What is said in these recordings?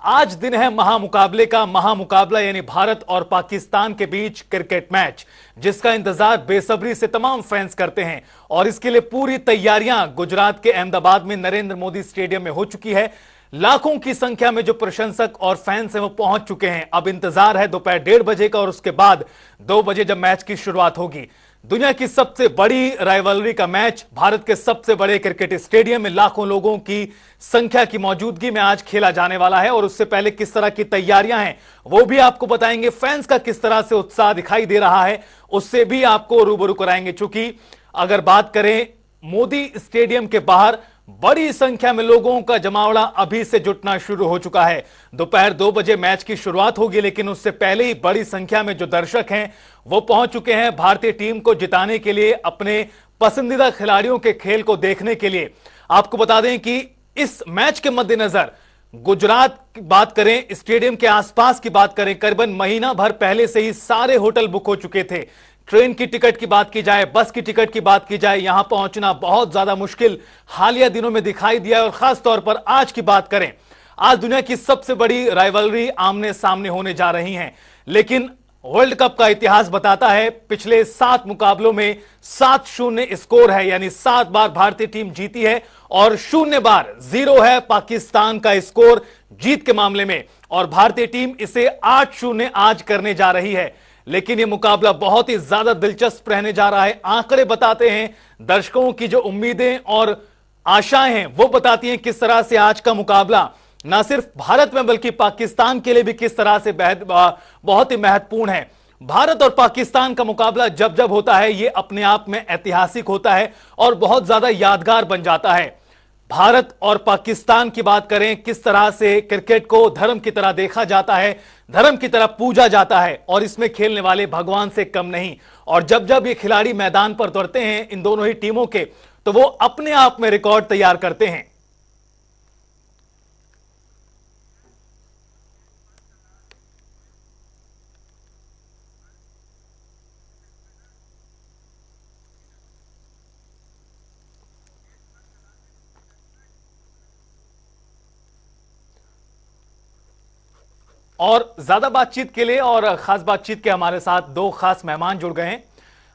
आज दिन है महामुकाबले का। महामुकाबला यानी भारत और पाकिस्तान के बीच क्रिकेट मैच, जिसका इंतजार बेसब्री से तमाम फैंस करते हैं। और इसके लिए पूरी तैयारियां गुजरात के अहमदाबाद में नरेंद्र मोदी स्टेडियम में हो चुकी है। लाखों की संख्या में जो प्रशंसक और फैंस हैं वो पहुंच चुके हैं। अब इंतजार है दोपहर 1:30 बजे का और उसके बाद 2 बजे जब मैच की शुरुआत होगी। दुनिया की सबसे बड़ी राइवलरी का मैच भारत के सबसे बड़े क्रिकेट स्टेडियम में लाखों लोगों की संख्या की मौजूदगी में आज खेला जाने वाला है। और उससे पहले किस तरह की तैयारियां हैं वो भी आपको बताएंगे। फैंस का किस तरह से उत्साह दिखाई दे रहा है उससे भी आपको रूबरू कराएंगे। चूंकि अगर बात करें मोदी स्टेडियम के बाहर बड़ी संख्या में लोगों का जमावड़ा अभी से जुटना शुरू हो चुका है। दोपहर 2 बजे मैच की शुरुआत होगी, लेकिन उससे पहले ही बड़ी संख्या में जो दर्शक हैं वो पहुंच चुके हैं भारतीय टीम को जिताने के लिए, अपने पसंदीदा खिलाड़ियों के खेल को देखने के लिए। आपको बता दें कि इस मैच के मद्देनजर गुजरात की बात करें, स्टेडियम के आसपास की बात करें, करीबन महीना भर पहले से ही सारे होटल बुक हो चुके थे। ट्रेन की टिकट की बात की जाए, बस की टिकट की बात की जाए, यहां पहुंचना बहुत ज्यादा मुश्किल हालिया दिनों में दिखाई दिया है। और खास तौर पर आज की बात करें, आज दुनिया की सबसे बड़ी राइवलरी आमने सामने होने जा रही है। लेकिन वर्ल्ड कप का इतिहास बताता है पिछले 7 मुकाबलों में 7-0 स्कोर है, यानी 7 बार भारतीय टीम जीती है और 0 बार 0 है पाकिस्तान का स्कोर जीत के मामले में। और भारतीय टीम इसे 8-0 आज करने जा रही है। लेकिन यह मुकाबला बहुत ही ज्यादा दिलचस्प रहने जा रहा है। आंकड़े बताते हैं, दर्शकों की जो उम्मीदें और आशाएं हैं वो बताती हैं किस तरह से आज का मुकाबला ना सिर्फ भारत में बल्कि पाकिस्तान के लिए भी किस तरह से बहुत ही महत्वपूर्ण है। भारत और पाकिस्तान का मुकाबला जब जब होता है ये अपने आप में ऐतिहासिक होता है और बहुत ज्यादा यादगार बन जाता है। भारत और पाकिस्तान की बात करें, किस तरह से क्रिकेट को धर्म की तरह देखा जाता है, धर्म की तरह पूजा जाता है और इसमें खेलने वाले भगवान से कम नहीं। और जब जब ये खिलाड़ी मैदान पर उतरते हैं इन दोनों ही टीमों के, तो वो अपने आप में रिकॉर्ड तैयार करते हैं। और ज्यादा बातचीत के लिए और खास बातचीत के हमारे साथ 2 खास मेहमान जुड़ गए हैं।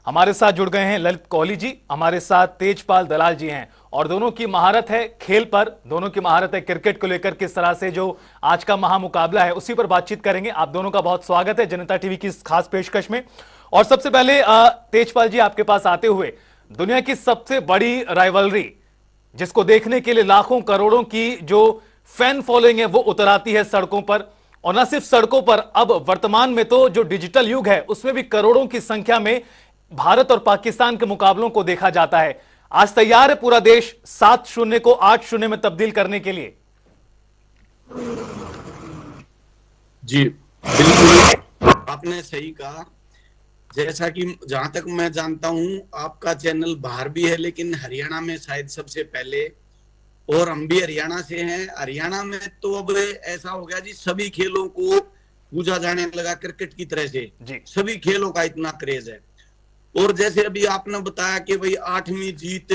हमारे साथ जुड़ गए हैं ललित कोहली जी, हमारे साथ तेजपाल दलाल जी हैं। और दोनों की महारत है खेल पर, दोनों की महारत है क्रिकेट को लेकर। किस तरह से जो आज का महामुकाबला है उसी पर बातचीत करेंगे। आप दोनों का बहुत स्वागत है जनता टीवी की इस खास पेशकश में। और सबसे पहले तेजपाल जी, आपके पास आते हुए, दुनिया की सबसे बड़ी राइवलरी जिसको देखने के लिए लाखों करोड़ों की जो फैन फॉलोइंग है वो उतर आती है सड़कों पर। और न सिर्फ सड़कों पर, अब वर्तमान में तो जो डिजिटल युग है उसमें भी करोड़ों की संख्या में भारत और पाकिस्तान के मुकाबलों को देखा जाता है। आज तैयार है पूरा देश 7-0 को 8-0 में तब्दील करने के लिए? जी बिल्कुल, आपने सही कहा। जैसा कि जहां तक मैं जानता हूं आपका चैनल बाहर भी है, लेकिन हरियाणा में शायद सबसे पहले, और हम भी हरियाणा से हैं। हरियाणा में तो अब ऐसा हो गया जी, सभी खेलों को पूजा जाने लगा क्रिकेट की तरह से जी। सभी खेलों का इतना क्रेज है। और जैसे अभी आपने बताया कि भाई 8वीं जीत,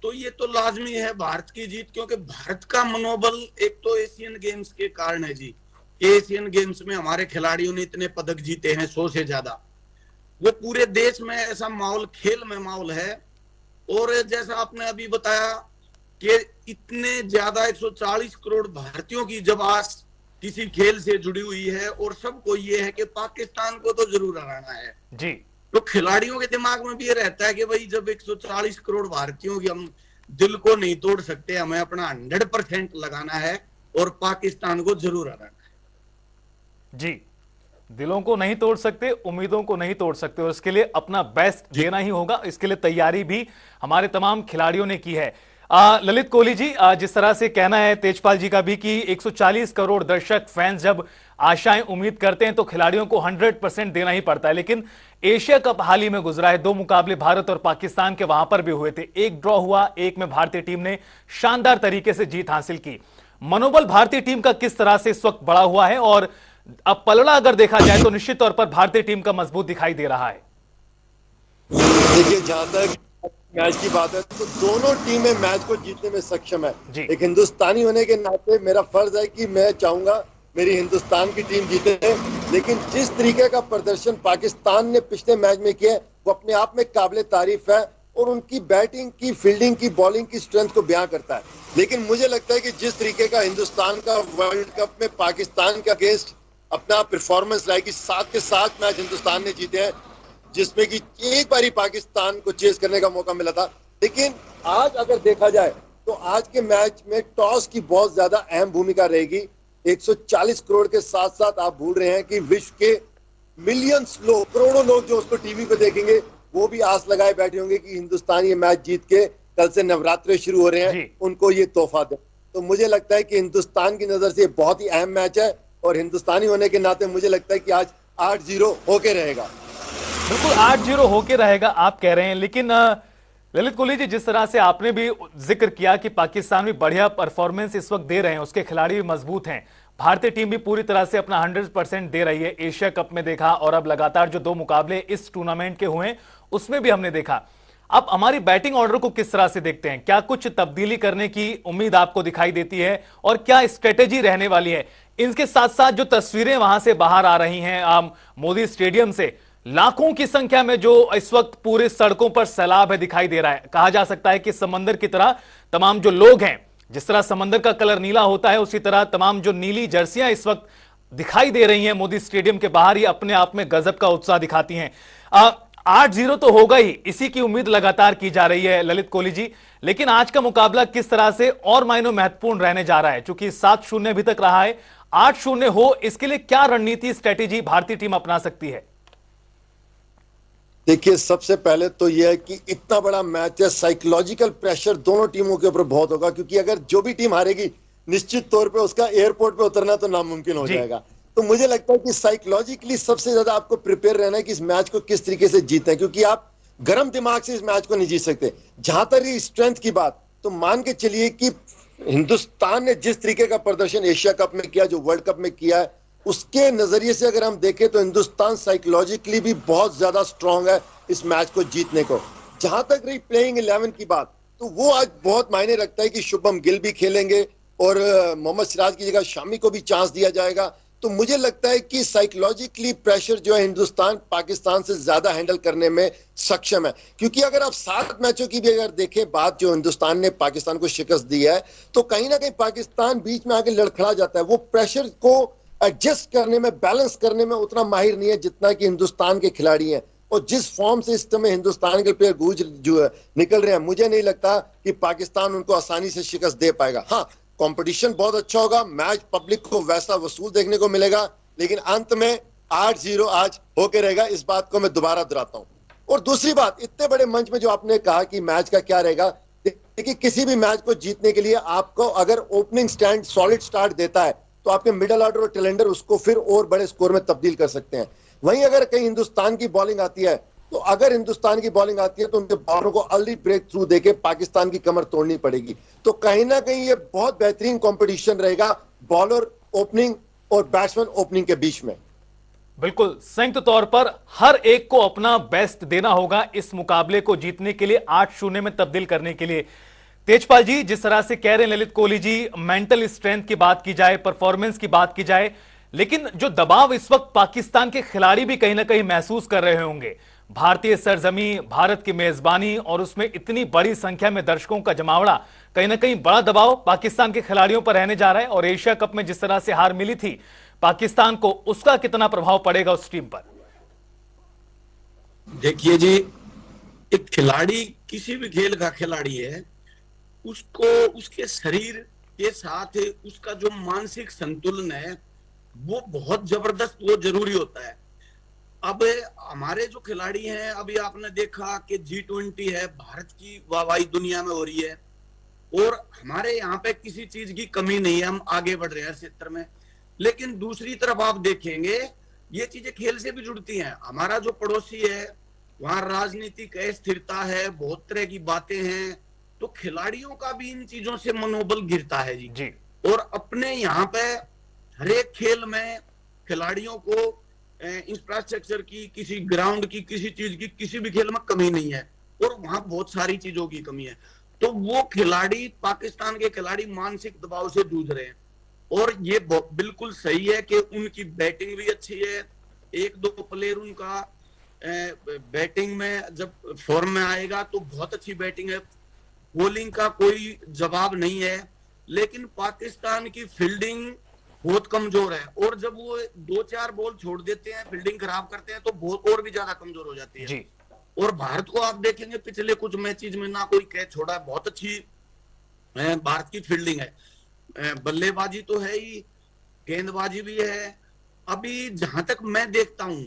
तो ये तो लाजमी है भारत की जीत, क्योंकि भारत का मनोबल एक तो एशियन गेम्स के कारण है जी। एशियन गेम्स में हमारे खिलाड़ियों ने इतने पदक जीते हैं, 100 से ज्यादा। वो पूरे देश में ऐसा माहौल, खेल में माहौल है। और जैसा आपने अभी बताया कि इतने ज्यादा 140 करोड़ भारतीयों की जब आस किसी खेल से जुड़ी हुई है, और सबको ये है कि पाकिस्तान को तो जरूर हराना है जी। तो खिलाड़ियों के दिमाग में भी ये रहता है कि भाई जब 140 करोड़ भारतीयों की हम दिल को नहीं तोड़ सकते, हमें अपना 100% लगाना है और पाकिस्तान को जरूर हराना है जी। दिलों को नहीं तोड़ सकते, उम्मीदों को नहीं तोड़ सकते, और इसके लिए अपना बेस्ट देना ही होगा। इसके लिए तैयारी भी हमारे तमाम खिलाड़ियों ने की है। ललित कोहली जी, जिस तरह से कहना है तेजपाल जी का भी कि 140 करोड़ दर्शक फैंस जब आशाएं उम्मीद करते हैं तो खिलाड़ियों को 100% देना ही पड़ता है। लेकिन एशिया कप हाल ही में गुजरा है, 2 मुकाबले भारत और पाकिस्तान के वहां पर भी हुए थे। एक ड्रॉ हुआ, एक में भारतीय टीम ने शानदार तरीके से जीत हासिल की। मनोबल भारतीय टीम का किस तरह से इस वक्त बढ़ा हुआ है? और अब पलड़ा अगर देखा जाए तो निश्चित तौर पर भारतीय टीम का मजबूत दिखाई दे रहा है। देखिए, जहां तक मैच की बात है तो दोनों टीमें मैच को जीतने में सक्षम है। जी। एक हिंदुस्तानी होने के नाते मेरा फर्ज है कि मैं चाहूंगा मेरी हिंदुस्तान की टीम जीते, लेकिन जिस तरीके का प्रदर्शन पाकिस्तान ने पिछले मैच में किया वो अपने आप में काबिल तारीफ है और उनकी बैटिंग की, फील्डिंग की, बॉलिंग की स्ट्रेंथ को बयां करता है। लेकिन मुझे लगता है कि जिस तरीके का हिंदुस्तान का वर्ल्ड कप में पाकिस्तान का अगेंस्ट अपना परफॉर्मेंस रहा है कि 7 के 7 मैच हिंदुस्तान ने जीते हैं, जिसमें कि एक बार ही पाकिस्तान को चेस करने का मौका मिला था। लेकिन आज अगर देखा जाए तो आज के मैच में टॉस की बहुत ज्यादा अहम भूमिका रहेगी। 140 करोड़ के साथ साथ आप भूल रहे हैं कि विश्व के मिलियंस लोग, करोड़ों लोग जो उसको टीवी पे देखेंगे वो भी आस लगाए बैठे होंगे कि हिंदुस्तान ये मैच जीत के, कल से नवरात्रे शुरू हो रहे हैं, उनको ये तोहफा दे। तो मुझे लगता है कि हिंदुस्तान की नजर से बहुत ही अहम मैच है और हिंदुस्तानी होने के नाते मुझे लगता है कि आज 8-0 होके रहेगा। बिल्कुल 8-0 होके रहेगा आप कह रहे हैं, लेकिन ललित कोहली जी, जिस तरह से आपने भी जिक्र किया कि पाकिस्तान भी बढ़िया परफॉर्मेंस इस वक्त दे रहे हैं, उसके खिलाड़ी भी मजबूत हैं, भारतीय टीम भी पूरी तरह से अपना 100% दे रही है। एशिया कप में देखा और अब लगातार जो 2 मुकाबले इस टूर्नामेंट के हुए उसमें भी हमने देखा। अब हमारी बैटिंग ऑर्डर को किस तरह से देखते हैं? क्या कुछ तब्दीली करने की उम्मीद आपको दिखाई देती है और क्या स्ट्रेटेजी रहने वाली है? इनके साथ साथ जो तस्वीरें वहां से बाहर आ रही हैं मोदी स्टेडियम से, लाखों की संख्या में जो इस वक्त पूरे सड़कों पर सैलाब है दिखाई दे रहा है। कहा जा सकता है कि समंदर की तरह तमाम जो लोग हैं, जिस तरह समंदर का कलर नीला होता है उसी तरह तमाम जो नीली जर्सियां इस वक्त दिखाई दे रही हैं मोदी स्टेडियम के बाहर, ये अपने आप में गजब का उत्साह दिखाती हैं। 8-0 तो होगा ही, इसी की उम्मीद लगातार की जा रही है ललित कोहली जी। लेकिन आज का मुकाबला किस तरह से और मायनों महत्वपूर्ण रहने जा रहा है? चूंकि 7-0 अभी तक रहा है, 8-0 हो, इसके लिए क्या रणनीति, स्ट्रेटेजी भारतीय टीम अपना सकती है? देखिए, सबसे पहले तो यह है कि इतना बड़ा मैच है, साइकोलॉजिकल प्रेशर दोनों टीमों के ऊपर बहुत होगा, क्योंकि अगर जो भी टीम हारेगी निश्चित तौर पे उसका एयरपोर्ट पे उतरना तो नामुमकिन हो जाएगा। तो मुझे लगता है कि साइकोलॉजिकली सबसे ज्यादा आपको प्रिपेयर रहना है कि इस मैच को किस तरीके से जीतें, क्योंकि आप गर्म दिमाग से इस मैच को नहीं जीत सकते। जहां तक स्ट्रेंथ की बात, तो मान के चलिए कि हिंदुस्तान ने जिस तरीके का प्रदर्शन एशिया कप में किया, जो वर्ल्ड कप में किया है, उसके नजरिए से अगर हम देखें तो हिंदुस्तान साइकोलॉजिकली भी बहुत ज्यादा स्ट्रांग है इस मैच को जीतने को। जहां तक रही प्लेइंग 11 की बात, तो वो आज बहुत मायने रखता है कि शुभम गिल भी खेलेंगे और मोहम्मद सिराज की जगह शामी को भी चांस दिया जाएगा। तो मुझे लगता है कि साइकोलॉजिकली प्रेशर जो है हिंदुस्तान पाकिस्तान से ज्यादा हैंडल करने में सक्षम है, क्योंकि अगर आप 7 मैचों की भी अगर देखें बात, जो हिंदुस्तान ने पाकिस्तान को शिकस्त दी है, तो कहीं ना कहीं पाकिस्तान बीच में आके लड़खड़ा जाता है। वो प्रेशर को एडजस्ट करने में, बैलेंस करने में उतना माहिर नहीं है जितना कि हिंदुस्तान के खिलाड़ी हैं। और जिस फॉर्म से इस समय हिंदुस्तान के प्लेयर गूंज जो है निकल रहे हैं, मुझे नहीं लगता कि पाकिस्तान उनको आसानी से शिकस्त दे पाएगा। हाँ, कंपटीशन बहुत अच्छा होगा, मैच पब्लिक को वैसा वसूल देखने को मिलेगा, लेकिन अंत में 8-0 आज होके रहेगा, इस बात को मैं दोबारा दोहराता हूं। और दूसरी बात, इतने बड़े मंच में जो आपने कहा कि मैच का क्या रहेगा, देखिए किसी भी मैच को जीतने के लिए आपको अगर ओपनिंग स्टैंड सॉलिड स्टार्ट देता है तो आपके मिडल ऑर्डर और टेलेंडर उसको फिर और बड़े स्कोर में तब्दील कर सकते हैं। वहीं अगर कहीं हिंदुस्तान की बॉलिंग आती है, तो अगर हिंदुस्तान की बॉलिंग आती है तो उनके बॉलरों को अर्ली ब्रेक थ्रू देके पाकिस्तान की कमर तोड़नी पड़ेगी। तो कहीं ना कहीं ये बहुत बेहतरीन कंपटीशन रहेगा बॉलर ओपनिंग और बैट्समैन ओपनिंग के बीच में। बिल्कुल, संयुक्त तौर पर हर एक को अपना बेस्ट देना होगा इस मुकाबले को जीतने के लिए, 8-0 में तब्दील करने के लिए। तेजपाल जी, जिस तरह से कह रहे हैं ललित कोहली जी, मेंटल स्ट्रेंथ की बात की जाए, परफॉर्मेंस की बात की जाए, लेकिन जो दबाव इस वक्त पाकिस्तान के खिलाड़ी भी कहीं ना कहीं महसूस कर रहे होंगे, भारतीय सरजमी, भारत की मेजबानी और उसमें इतनी बड़ी संख्या में दर्शकों का जमावड़ा, कहीं ना कहीं बड़ा दबाव पाकिस्तान के खिलाड़ियों पर रहने जा रहा है। और एशिया कप में जिस तरह से हार मिली थी पाकिस्तान को, उसका कितना प्रभाव पड़ेगा उस टीम पर? देखिए जी, एक खिलाड़ी किसी भी खेल का खिलाड़ी है, उसको उसके शरीर के साथ उसका जो मानसिक संतुलन है वो बहुत जबरदस्त, वो जरूरी होता है। अब हमारे जो खिलाड़ी हैं, अभी आपने देखा कि G20 है, भारत की वाहवाही दुनिया में हो रही है और हमारे यहाँ पे किसी चीज की कमी नहीं है, हम आगे बढ़ रहे हैं क्षेत्र में। लेकिन दूसरी तरफ आप देखेंगे ये चीजें खेल से भी जुड़ती हैं। हमारा जो पड़ोसी है वहां राजनीतिक अस्थिरता है, बहुत तरह की बातें हैं, तो खिलाड़ियों का भी इन चीजों से मनोबल गिरता है जी। और अपने यहाँ पे हर एक खेल में खिलाड़ियों को इंफ्रास्ट्रक्चर की, किसी ग्राउंड की, किसी चीज की, किसी भी खेल में कमी नहीं है। और वहां बहुत सारी चीजों की कमी है। तो वो खिलाड़ी, पाकिस्तान के खिलाड़ी मानसिक दबाव से जूझ रहे हैं। और ये बिल्कुल सही है कि उनकी बैटिंग भी अच्छी है, एक दो प्लेयर उनका बैटिंग में जब फॉर्म में आएगा तो बहुत अच्छी बैटिंग है, बॉलिंग का कोई जवाब नहीं है। लेकिन पाकिस्तान की फील्डिंग बहुत कमजोर है, और जब वो 2-4 बॉल छोड़ देते हैं, फील्डिंग खराब करते हैं, तो बहुत और भी ज्यादा कमजोर हो जाती है जी। और भारत को आप देखेंगे पिछले कुछ मैचेस में ना कोई कैच छोड़ा है, बहुत अच्छी भारत की फील्डिंग है, बल्लेबाजी तो है ही, गेंदबाजी भी है। अभी जहां तक मैं देखता हूं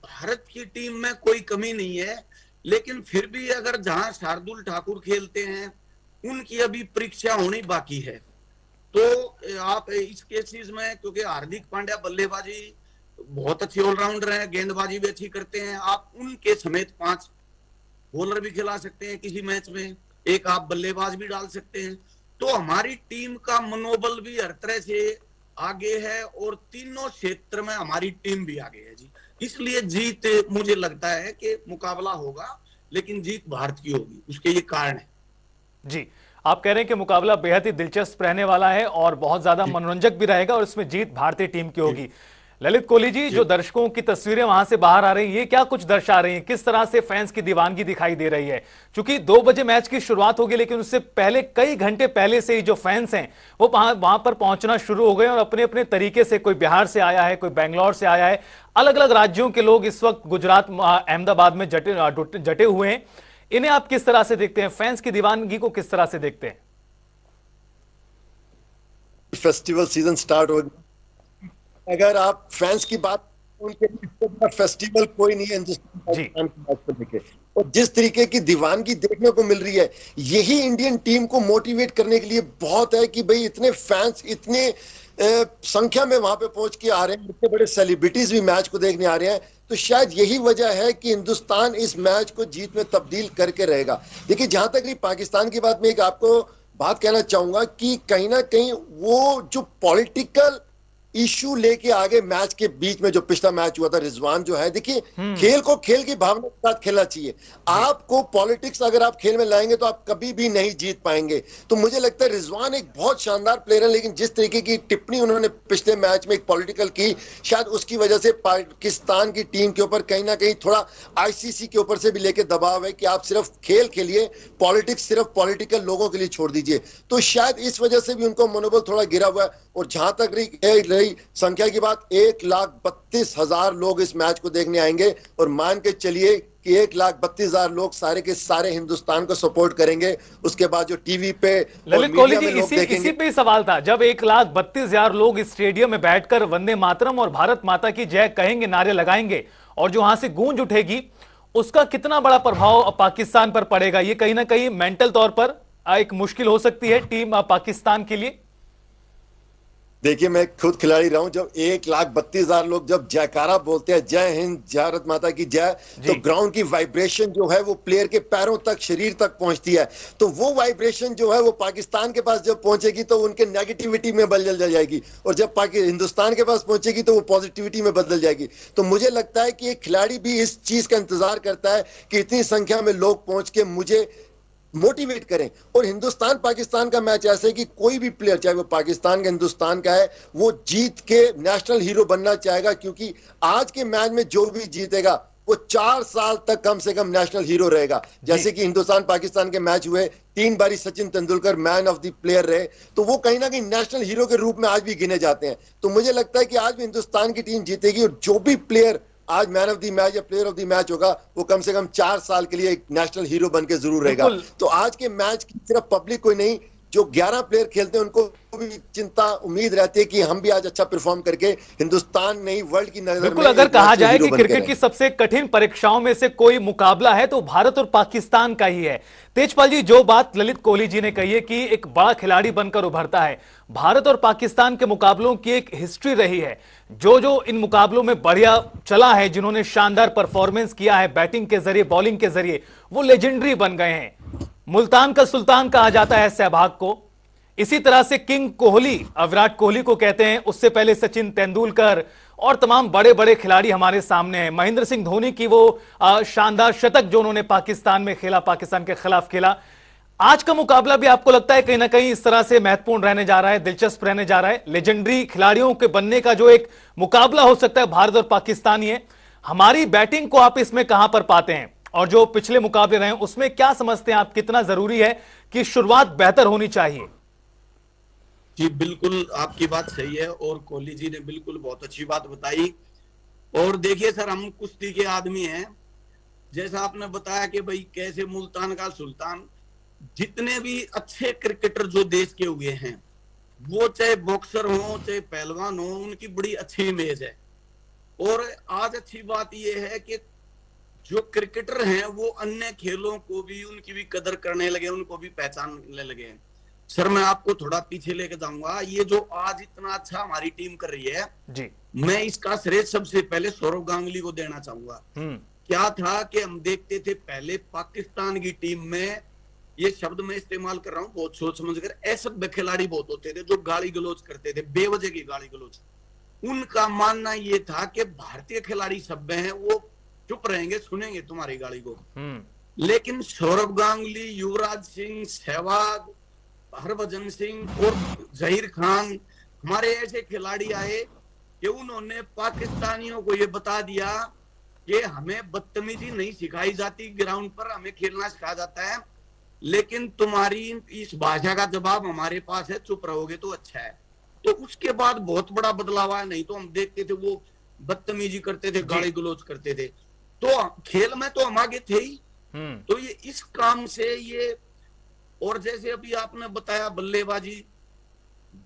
भारत की टीम में कोई कमी नहीं है, लेकिन फिर भी अगर जहां शार्दुल ठाकुर खेलते हैं उनकी अभी परीक्षा होनी बाकी है। तो आप इस केसेस में, क्योंकि हार्दिक पांड्या बल्लेबाजी बहुत अच्छी ऑलराउंडर है, गेंदबाजी भी अच्छी करते हैं, आप उनके समेत 5 बॉलर भी खिला सकते हैं किसी मैच में, एक आप बल्लेबाज भी डाल सकते हैं। तो हमारी टीम का मनोबल भी हर तरह से आगे है और तीनों क्षेत्र में हमारी टीम भी आगे है जी। इसलिए जीत मुझे लगता है कि मुकाबला होगा, लेकिन जीत भारत की होगी, उसके ये कारण है जी। आप कह रहे हैं कि मुकाबला बेहद ही दिलचस्प रहने वाला है और बहुत ज्यादा मनोरंजक भी रहेगा और इसमें जीत भारतीय टीम की होगी। ललित कोहली जी, जो दर्शकों की तस्वीरें वहां से बाहर आ रही हैं, ये क्या कुछ दर्शा रही हैं? किस तरह से फैंस की दीवानगी दिखाई दे रही है? क्योंकि 2 बजे मैच की शुरुआत होगी, लेकिन उससे पहले कई घंटे पहले से ही जो फैंस हैं वो वहां पर पहुंचना शुरू हो गए और अपने अपने तरीके से, कोई बिहार से आया है, कोई बेंगलोर से आया है, अलग अलग राज्यों के लोग इस वक्त गुजरात, अहमदाबाद में जटे हुए हैं। इन्हें आप किस तरह से देखते हैं? फैंस की दीवानगी को किस तरह से देखते हैं? फेस्टिवल सीजन स्टार्ट हो, अगर आप फैंस की बात, उनके लिए फेस्टिवल कोई नहीं है हिंदुस्तान की बात को लेके। और जिस तरीके की दीवानगी देखने को मिल रही है, यही इंडियन टीम को मोटिवेट करने के लिए बहुत है कि भाई इतने फैंस इतने संख्या में वहां पे पहुंच के आ रहे हैं, इतने बड़े सेलिब्रिटीज भी मैच को देखने आ रहे हैं। तो शायद यही वजह है कि हिंदुस्तान इस मैच को जीत में तब्दील करके रहेगा। देखिए, जहां तक रही पाकिस्तान की बात में, एक आपको बात कहना चाहूंगा कि कहीं ना कहीं वो जो पॉलिटिकल इशू लेके आगे मैच के बीच में जो पिछला मैच हुआ था, रिजवान जो है, देखिए खेल को खेल की भावना के साथ खेलना चाहिए। आपको पॉलिटिक्स अगर आप खेल में लाएंगे तो आप कभी भी नहीं जीत पाएंगे। तो मुझे लगता है रिजवान एक बहुत शानदार प्लेयर है, लेकिन जिस तरीके की टिप्पणी उन्होंने पिछले मैच में एक पॉलिटिकल की, शायद उसकी वजह से पाकिस्तान की टीम के ऊपर कहीं ना कहीं थोड़ा आईसीसी के ऊपर से भी लेके दबाव है कि आप सिर्फ खेल खेलिए, पॉलिटिक्स सिर्फ पॉलिटिकल लोगों के लिए छोड़ दीजिए। तो शायद इस वजह से भी उनको मनोबल थोड़ा गिरा हुआ है। और जहां तक रही संख्या की बात, 1,32,000 लोग इस मैच को देखने आएंगे और मान के चलिए कि 1,32,000 लोग सारे के सारे हिंदुस्तान को सपोर्ट करेंगे। उसके बाद जो टीवी पे ललित कोहली जी, इसी पे ही सवाल था, जब 1,32,000 लोग इस स्टेडियम में बैठकर वंदे मातरम और भारत माता की जय कहेंगे, नारे लगाएंगे, और जो वहां से गूंज उठेगी, उसका कितना बड़ा प्रभाव पाकिस्तान पर पड़ेगा? ये कहीं ना कहीं मेंटल तौर पर एक मुश्किल हो सकती है टीम पाकिस्तान के लिए। देखिए, मैं खुद खिलाड़ी रहा हूं, जब 1,32,000 लोग जब जयकारा बोलते हैं, जय हिंद, भारत माता की जय, तो ग्राउंड की वाइब्रेशन जो है वो प्लेयर के पैरों तक, शरीर तक पहुंचती है। तो वो वाइब्रेशन जो है वो पाकिस्तान के पास जब पहुंचेगी तो उनके नेगेटिविटी में बदल जाएगी, और जब हिंदुस्तान के पास पहुंचेगी तो वो पॉजिटिविटी में बदल जाएगी। तो मुझे लगता है कि एक खिलाड़ी भी इस चीज का इंतजार करता है कि इतनी संख्या में लोग पहुंच के मुझे मोटिवेट करें। और हिंदुस्तान पाकिस्तान का मैच ऐसा है कि कोई भी प्लेयर, चाहे वो पाकिस्तान का हिंदुस्तान का है, वो जीत के नेशनल हीरो बनना चाहेगा, क्योंकि आज के मैच में जो भी जीतेगा वो 4 साल तक कम से कम नेशनल हीरो रहेगा। जैसे कि हिंदुस्तान पाकिस्तान के मैच हुए, 3 बारी Sachin Tendulkar man of the player रहे, तो वो कहीं ना कहीं नेशनल हीरो के रूप में आज भी गिने जाते हैं। तो मुझे लगता है कि आज भी हिंदुस्तान की टीम जीतेगी, और जो भी प्लेयर आज मैन ऑफ द मैच या प्लेयर ऑफ द मैच होगा, वो कम से कम 4 साल के लिए एक नेशनल हीरो बन के जरूर रहेगा। तो आज के मैच की सिर्फ पब्लिक को नहीं, जो 11 प्लेयर खेलते हैं उनको भी चिंता, उम्मीद रहती है कि हम भी आज अच्छा परफॉर्म करके हिंदुस्तान नहीं, वर्ल्ड की नजर में। बिल्कुल, अगर कहा जाए कि क्रिकेट की सबसे कठिन परीक्षाओं में से कोई मुकाबला है तो भारत और पाकिस्तान का ही है। तेजपाल जी, जो बात ललित कोहली जी ने कही है कि एक बड़ा खिलाड़ी बनकर उभरता है, भारत और पाकिस्तान के मुकाबलों की एक हिस्ट्री रही है। जो इन मुकाबलों में बढ़िया चला है, जिन्होंने शानदार परफॉर्मेंस किया है बैटिंग के जरिए, बॉलिंग के जरिए, वो लेजेंडरी बन गए हैं। मुल्तान का सुल्तान कहा जाता है सहवाग को। इसी तरह से किंग कोहली, विराट कोहली को कहते हैं, उससे पहले सचिन तेंदुलकर, और तमाम बड़े बड़े खिलाड़ी हमारे सामने हैं। महेंद्र सिंह धोनी की वो शानदार शतक जो उन्होंने पाकिस्तान में खेला, पाकिस्तान के खिलाफ खेला। आज का मुकाबला भी आपको लगता है कहीं ना कहीं इस तरह से महत्वपूर्ण रहने जा रहा है, दिलचस्प रहने जा रहा है? लेजेंडरी खिलाड़ियों के बनने का जो एक मुकाबला हो सकता है भारत और पाकिस्तान, है हमारी बैटिंग को आप इसमें कहां पर पाते हैं? और जो पिछले मुकाबले रहे उसमें क्या समझते हैं आप, कितना जरूरी है कि शुरुआत बेहतर होनी चाहिए? जी बिल्कुल, आपकी बात सही है और कोहली जी ने बिल्कुल बहुत अच्छी बात बताई। और देखिए सर, हम कुश्ती के आदमी हैं। जैसा आपने बताया कि भाई कैसे मुल्तान का सुल्तान, जितने भी अच्छे क्रिकेटर जो देश के हुए हैं, वो चाहे बॉक्सर हो चाहे पहलवान हो, उनकी बड़ी अच्छी इमेज है। और आज अच्छी बात यह है कि जो क्रिकेटर हैं वो अन्य खेलों को भी, उनकी भी कदर करने लगे, उनको भी पहचानने लगे हैं। सर मैं आपको थोड़ा पीछे लेके जाऊंगा। ये जो आज इतना अच्छा हमारी टीम कर रही है जी, मैं इसका श्रेय सबसे पहले सौरव गांगुली को देना चाहूंगा। क्या था कि हम देखते थे पहले पाकिस्तान की टीम में, ये शब्द मैं इस्तेमाल कर रहा हूँ बहुत सोच समझ कर, ऐसे खिलाड़ी बहुत होते थे जो गाली गलौज करते थे, बेवजह की गाली गलौज। उनका मानना ये था कि भारतीय खिलाड़ी सभ्य हैं, वो चुप रहेंगे, सुनेंगे तुम्हारी गाली को। लेकिन सौरव गांगुली, युवराज सिंह, सहवाग, हरभजन सिंह और जहीर खान, हमारे ऐसे खिलाड़ी आए कि उन्होंने पाकिस्तानियों को ये बता दिया कि हमें बदतमीजी नहीं सिखाई जाती, ग्राउंड पर हमें खेलना सिखाया जाता है, लेकिन तुम्हारी इस भाषा का जवाब हमारे पास है, चुप रहोगे तो अच्छा है। तो उसके बाद बहुत बड़ा बदलाव आया। नहीं तो हम देखते थे वो बदतमीजी करते थे, गाली गलौज करते थे। तो खेल में तो हम आगे थे ही। तो ये इस काम से ये, और जैसे अभी आपने बताया बल्लेबाजी,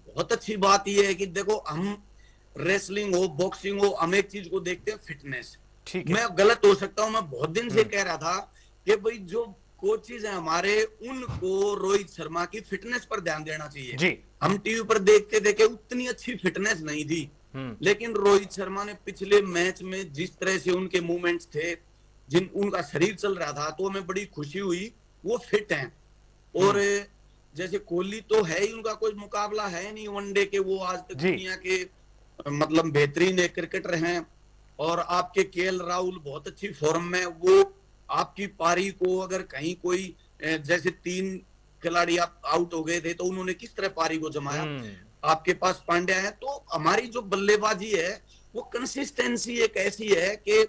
बहुत अच्छी बात यह है कि देखो हम रेसलिंग हो, बॉक्सिंग हो, हम एक चीज को देखते हैं, फिटनेस। मैं गलत हो सकता हूं, मैं बहुत दिन से कह रहा था कि भाई जो कोचेज हैं हमारे, उनको रोहित शर्मा की फिटनेस पर ध्यान देना चाहिए जी। हम टीवी पर देखते थे कि उतनी अच्छी फिटनेस नहीं थी, लेकिन रोहित शर्मा ने पिछले मैच में जिस तरह से उनके मूवमेंट्स थे, जिन उनका शरीर चल रहा था, तो हमें बड़ी खुशी हुई, वो फिट हैं। और जैसे कोहली तो है ही, उनका कोई मुकाबला है नहीं वनडे के, वो आज तक दुनिया के मतलब बेहतरीन क्रिकेटर हैं। और आपके केएल राहुल बहुत अच्छी फॉर्म में, वो आपकी पारी को अगर कहीं कोई, जैसे 3 खिलाड़ी आप आउट हो गए थे तो उन्होंने किस तरह पारी को जमाया। आपके पास पांड्या है। तो हमारी जो बल्लेबाजी है वो कंसिस्टेंसी एक ऐसी है कि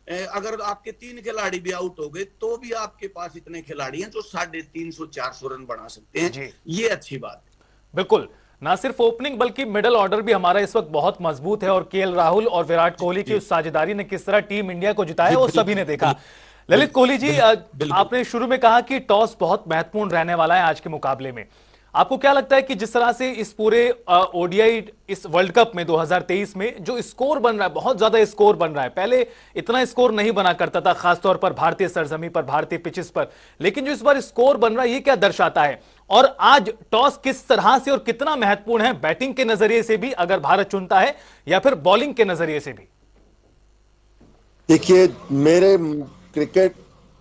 अगर आपके 3 खिलाड़ी भी आउट हो गए तो भी आपके पास इतने खिलाड़ी हैं जो 350-400 रन बना सकते हैं। ये अच्छी बात है। बिल्कुल, ना सिर्फ ओपनिंग बल्कि मिडिल ऑर्डर भी हमारा इस वक्त बहुत मजबूत है, और केएल राहुल और विराट कोहली की उस साझेदारी ने किस तरह टीम इंडिया को जिताया वो सभी ने देखा। ललित, कोहली जी, आपने शुरू में कहा कि टॉस बहुत महत्वपूर्ण रहने वाला है आज के मुकाबले में। आपको क्या लगता है कि जिस तरह से इस पूरे ओडीआई इस वर्ल्ड कप में 2023 में जो स्कोर बन रहा है, बहुत ज्यादा स्कोर बन रहा है, पहले इतना स्कोर नहीं बना करता था, खासतौर पर भारतीय सरजमी पर, भारतीय पिचेस पर, लेकिन जो इस बार स्कोर बन रहा है ये क्या दर्शाता है? और आज टॉस किस तरह से और कितना महत्वपूर्ण है, बैटिंग के नजरिए से भी अगर भारत चुनता है या फिर बॉलिंग के नजरिए से भी? देखिए, मेरे क्रिकेट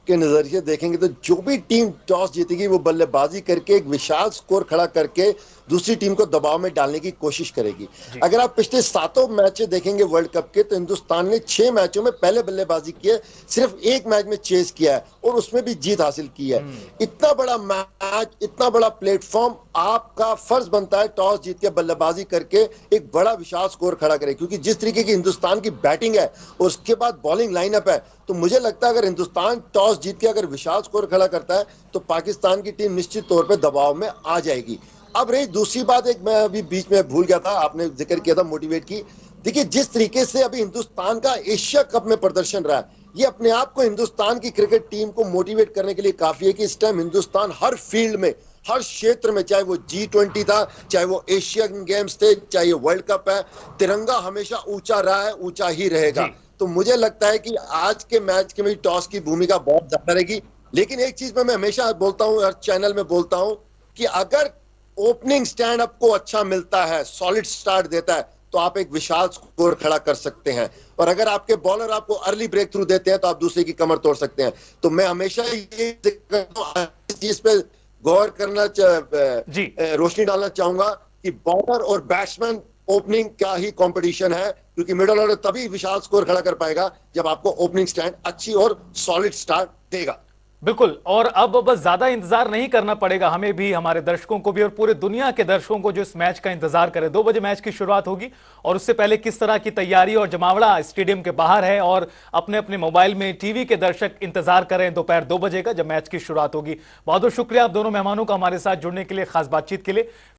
के नजरिए देखेंगे तो जो भी टीम टॉस जीतेगी वो बल्लेबाजी करके एक विशाल स्कोर खड़ा करके दूसरी टीम को दबाव में डालने की कोशिश करेगी। अगर आप पिछले 7 मैच देखेंगे वर्ल्ड कप के, तो हिंदुस्तान ने 6 मैचों में पहले बल्लेबाजी की है, सिर्फ 1 मैच में चेस किया है और उसमें भी जीत हासिल की है। इतना बड़ा मैच, इतना बड़ा प्लेटफॉर्म, आपका फर्ज बनता है टॉस जीत के बल्लेबाजी करके एक बड़ा विशाल स्कोर खड़ा करे, क्योंकि जिस तरीके की हिंदुस्तान की बैटिंग है और उसके बाद बॉलिंग लाइनअप है, तो मुझे लगता है अगर हिंदुस्तान टॉस जीत के अगर विशाल स्कोर खड़ा करता है तो पाकिस्तान की टीम निश्चित तौर पर दबाव में आ जाएगी। अब रही दूसरी बात, एक मैं अभी बीच में भूल गया था, आपने जिक्र किया था मोटिवेट की। देखिए, जिस तरीके से अभी हिंदुस्तान का एशिया कप में प्रदर्शन रहा है, ये अपने आप को हिंदुस्तान की क्रिकेट टीम को मोटिवेट करने के लिए काफी है कि इस टाइम हिंदुस्तान हर फील्ड में, हर क्षेत्र में, चाहे वो G20 था, चाहे वो एशियन गेम्स थे, चाहे ये वर्ल्ड कप है, तिरंगा हमेशा ऊंचा रहा है, ऊंचा ही रहेगा। तो मुझे लगता है कि आज के मैच के में टॉस की भूमिका बहुत ज्यादा रहेगी। लेकिन एक चीज मैं हमेशा बोलता हूं, हर चैनल में बोलता हूं कि अगर ओपनिंग स्टैंड आपको अच्छा मिलता है, सॉलिड स्टार्ट देता है, तो आप एक विशाल स्कोर खड़ा कर सकते हैं। और अगर आपके बॉलर आपको अर्ली ब्रेक थ्रू देते हैं तो आप दूसरे की कमर तोड़ सकते हैं। तो मैं हमेशा ये चीज पे गौर करना, रोशनी डालना चाहूंगा कि बॉलर और बैट्समैन ओपनिंग का ही कंपटीशन है, क्योंकि मिडिल ऑर्डर तभी विशाल स्कोर खड़ा कर पाएगा जब आपको ओपनिंग स्टैंड अच्छी और सॉलिड स्टार्ट देगा। बिल्कुल, और अब बस ज्यादा इंतजार नहीं करना पड़ेगा हमें भी, हमारे दर्शकों को भी और पूरे दुनिया के दर्शकों को जो इस मैच का इंतजार करें। 2 बजे मैच की शुरुआत होगी और उससे पहले किस तरह की तैयारी और जमावड़ा स्टेडियम के बाहर है, और अपने अपने मोबाइल में टीवी के दर्शक इंतजार करें दोपहर 2 बजे का जब मैच की शुरुआत होगी। बहुत बहुत शुक्रिया आप दोनों मेहमानों का हमारे साथ जुड़ने के लिए, खास बातचीत के लिए।